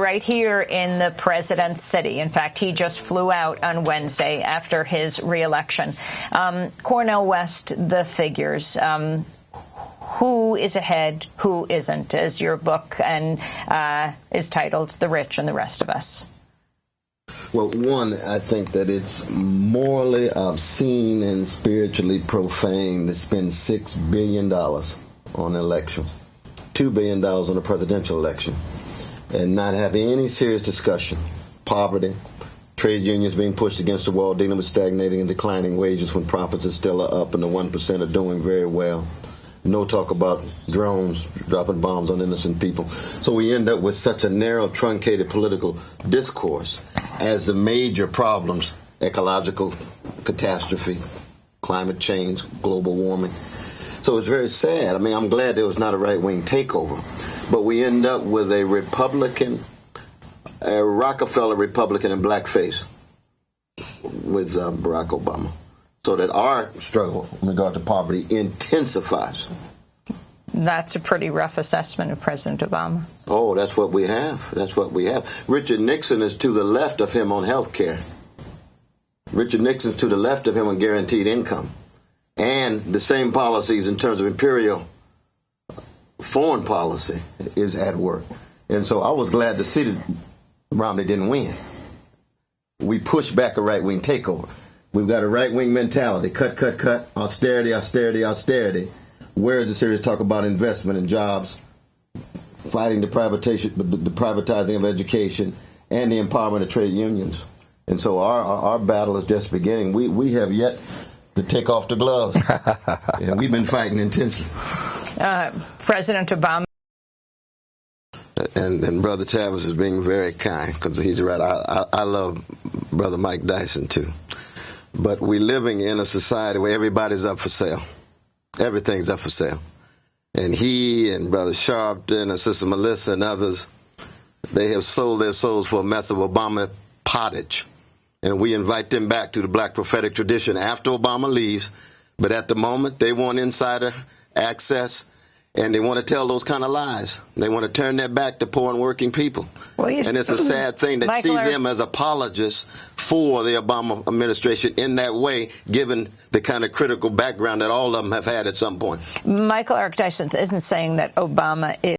right here in the president's city. In fact, he just flew out on Wednesday after his reelection. Cornel West, the figures. Who is ahead, who isn't, as your book is titled, The Rich and the Rest of Us? Well, one, I think that it's morally obscene and spiritually profane to spend $6 billion on elections, $2 billion on a presidential election, and not have any serious discussion. Poverty, trade unions being pushed against the wall, dealing with stagnating and declining wages when profits are still up and the 1% are doing very well. No talk about drones dropping bombs on innocent people. So we end up with such a narrow, truncated political discourse as the major problems: ecological catastrophe, climate change, global warming. So it's very sad. I mean, I'm glad there was not a right-wing takeover. But we end up with a Republican, a Rockefeller Republican and Blackface with Barack Obama. So that our struggle in regard to poverty intensifies. That's a pretty rough assessment of President Obama. Oh, that's what we have. That's what we have. Richard Nixon is to the left of him on health care. Richard Nixon's to the left of him on guaranteed income. And the same policies in terms of imperial foreign policy is at work. And so I was glad to see that Romney didn't win. We pushed back a right-wing takeover. We've got a right-wing mentality. Cut, cut, cut. Austerity, austerity, austerity. Where is the serious talk about investment and jobs, fighting the privatizing of education, and the empowerment of trade unions? And so our battle is just beginning. We have yet to take off the gloves. And we've been fighting intensely. President Obama. And Brother Tavis is being very kind, because he's right. I love Brother Mike Dyson, too. But we're living in a society where everybody's up for sale. Everything's up for sale. And he and Brother Sharpton and Sister Melissa and others, they have sold their souls for a mess of Obama pottage. And we invite them back to the black prophetic tradition after Obama leaves. But at the moment, they want insider access, and they want to tell those kind of lies. They want to turn their back to poor and working people. Well, and it's a sad thing to see them as apologists for the Obama administration in that way, given the kind of critical background that all of them have had at some point. Michael Eric Dyson isn't saying that Obama is